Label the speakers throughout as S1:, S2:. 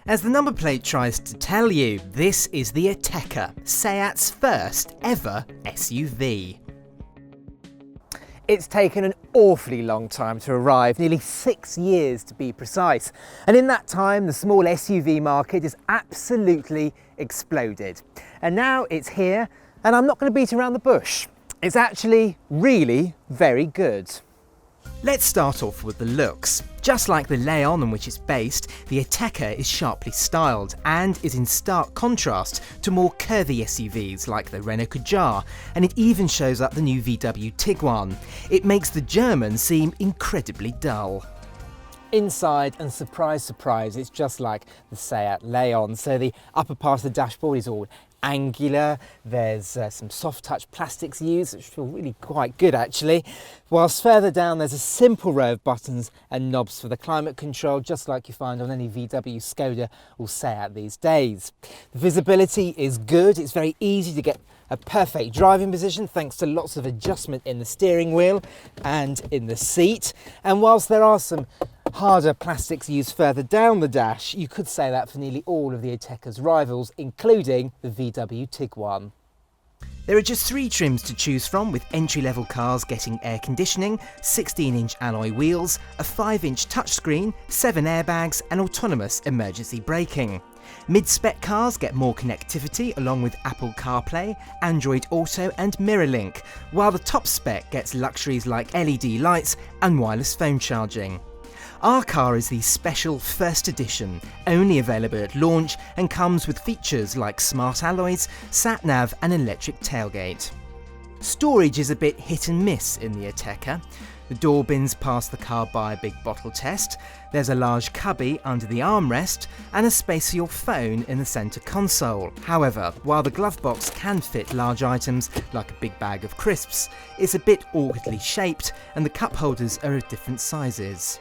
S1: As the number plate tries to tell you, this is the Ateca, SEAT's first ever SUV. It's taken an awfully long time to arrive, nearly 6 years to be precise. And in that time, the small SUV market has absolutely exploded. And now it's here, and I'm not going to beat around the bush. It's actually really very good. Let's start off with the looks. Just like the Leon on which it's based, the Ateca is sharply styled and is in stark contrast to more curvy SUVs like the Renault Kadjar, and it even shows up the new VW Tiguan. It makes the German seem incredibly dull. Inside, and surprise, surprise, it's just like the SEAT Leon. So the upper part of the dashboard is all angular, there's some soft touch plastics used, which feel really quite good actually. Whilst further down there's a simple row of buttons and knobs for the climate control, just like you find on any VW, Skoda or SEAT these days. The visibility is good, it's very easy to get a perfect driving position thanks to lots of adjustment in the steering wheel and in the seat. And whilst there are some harder plastics used further down the dash, you could say that for nearly all of the Ateca's rivals, including the VW Tiguan. There are just 3 trims to choose from, with entry-level cars getting air conditioning, 16-inch alloy wheels, a 5-inch touchscreen, 7 airbags and autonomous emergency braking. Mid-spec cars get more connectivity along with Apple CarPlay, Android Auto and MirrorLink, while the top spec gets luxuries like LED lights and wireless phone charging. Our car is the special first edition, only available at launch, and comes with features like smart alloys, sat-nav and electric tailgate. Storage is a bit hit and miss in the Ateca. The door bins pass the Carbuyer big bottle test, there's a large cubby under the armrest and a space for your phone in the centre console. However, while the glove box can fit large items like a big bag of crisps, it's a bit awkwardly shaped and the cup holders are of different sizes.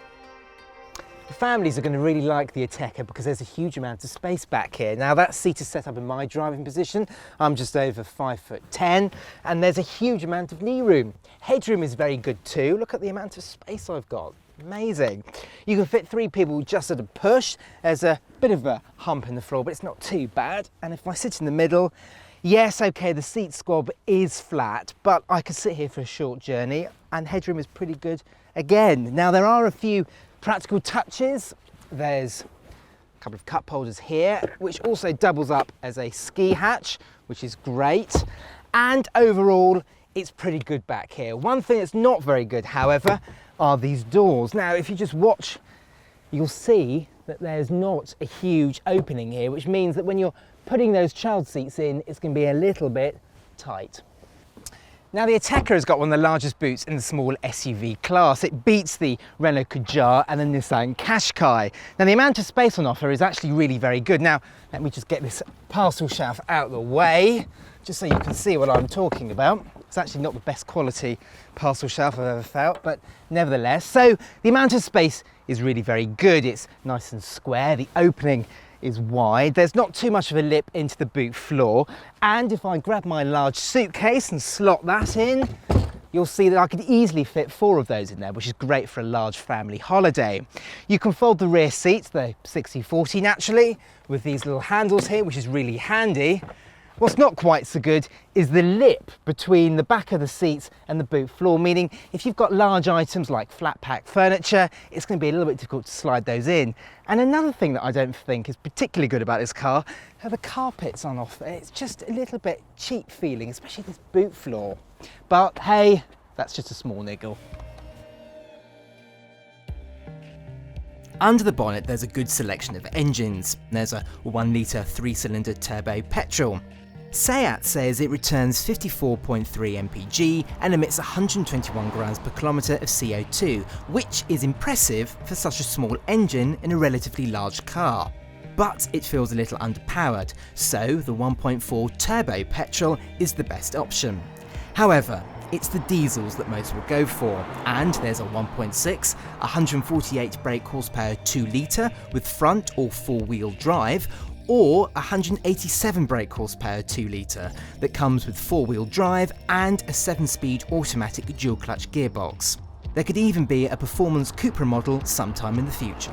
S1: Families are going to really like the Ateca because there's a huge amount of space back here. Now that seat is set up in my driving position. I'm just over 5'10", and there's a huge amount of knee room. Headroom is very good too. Look at the amount of space I've got. Amazing. You can fit 3 people just at a push. There's a bit of a hump in the floor, but it's not too bad. And if I sit in the middle, yes, okay, the seat squab is flat, but I could sit here for a short journey, and headroom is pretty good again. Now there are a few practical touches. There's a couple of cup holders here, which also doubles up as a ski hatch, which is great. And overall, it's pretty good back here. One thing that's not very good, however, are these doors. Now, if you just watch, you'll see that there's not a huge opening here, which means that when you're putting those child seats in, it's going to be a little bit tight. Now the Ateca has got one of the largest boots in the small SUV class. It beats the Renault Kadjar and the Nissan Qashqai. Now the amount of space on offer is actually really very good. Now let me just get this parcel shelf out of the way, just so you can see what I'm talking about. It's actually not the best quality parcel shelf I've ever felt, but nevertheless. So the amount of space is really very good. It's nice and square. The opening is wide. There's not too much of a lip into the boot floor. And if I grab my large suitcase and slot that in, you'll see that I could easily fit 4 of those in there, which is great for a large family holiday. You can fold the rear seats, they're 60/40 naturally, with these little handles here, which is really handy. What's not quite so good is the lip between the back of the seats and the boot floor, meaning if you've got large items like flat pack furniture, it's going to be a little bit difficult to slide those in. And another thing that I don't think is particularly good about this car are the carpets on offer. It's just a little bit cheap feeling, especially this boot floor. But hey, that's just a small niggle. Under the bonnet there's a good selection of engines. There's a 1-litre 3-cylinder turbo petrol. SEAT says it returns 54.3 mpg and emits 121 grams per kilometre of CO2, which is impressive for such a small engine in a relatively large car. But it feels a little underpowered, so the 1.4 turbo petrol is the best option. However, it's the diesels that most will go for, and there's a 1.6, 148 brake horsepower 2-litre with front or 4-wheel drive, or 187 brake horsepower 2-litre that comes with 4-wheel drive and a 7-speed automatic dual-clutch gearbox. There could even be a performance Cupra model sometime in the future.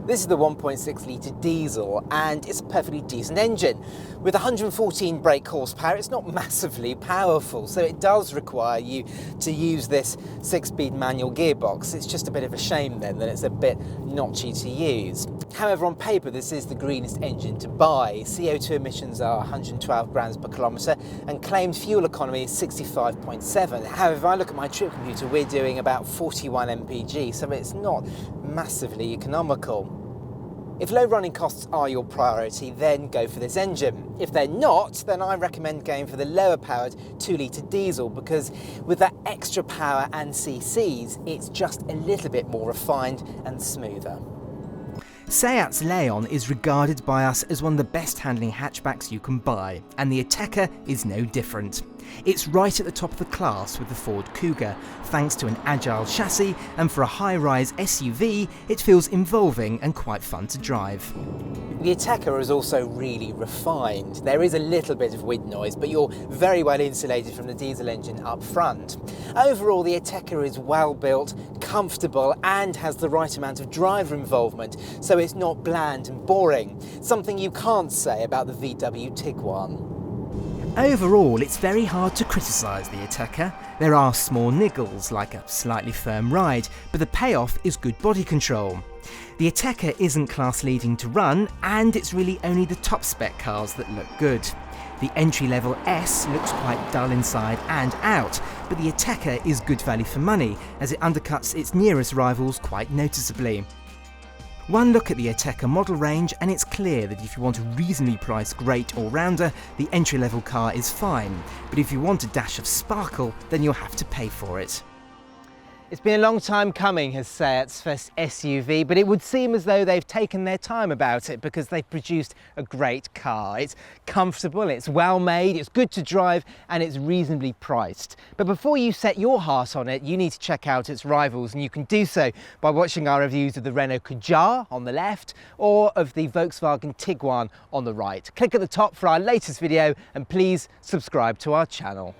S1: This is the 1.6 litre diesel, and it's a perfectly decent engine. With 114 brake horsepower, it's not massively powerful, so it does require you to use this 6-speed manual gearbox. It's just a bit of a shame then that it's a bit notchy to use. However, on paper, this is the greenest engine to buy. CO2 emissions are 112 grams per kilometre, and claimed fuel economy is 65.7. However, if I look at my trip computer, we're doing about 41 mpg, so it's not massively economical. If low running costs are your priority, then go for this engine. If they're not, then I recommend going for the lower powered 2 litre diesel, because with that extra power and cc's, it's just a little bit more refined and smoother. SEAT's Leon is regarded by us as one of the best handling hatchbacks you can buy, and the Ateca is no different. It's right at the top of the class with the Ford Kuga, thanks to an agile chassis, and for a high-rise SUV, it feels involving and quite fun to drive. The Ateca is also really refined. There is a little bit of wind noise, but you're very well insulated from the diesel engine up front. Overall, the Ateca is well built, comfortable, and has the right amount of driver involvement, so it's not bland and boring, something you can't say about the VW Tiguan. Overall, it's very hard to criticise the Ateca. There are small niggles, like a slightly firm ride, but the payoff is good body control. The Ateca isn't class-leading to run, and it's really only the top-spec cars that look good. The entry-level S looks quite dull inside and out, but the Ateca is good value for money, as it undercuts its nearest rivals quite noticeably. One look at the Ateca model range and it's clear that if you want a reasonably priced great all-rounder, the entry-level car is fine, but if you want a dash of sparkle, then you'll have to pay for it. It's been a long time coming as SEAT's first SUV, but it would seem as though they've taken their time about it, because they've produced a great car. It's comfortable, it's well made, it's good to drive, and it's reasonably priced. But before you set your heart on it, you need to check out its rivals, and you can do so by watching our reviews of the Renault Kadjar on the left, or of the Volkswagen Tiguan on the right. Click at the top for our latest video, and please subscribe to our channel.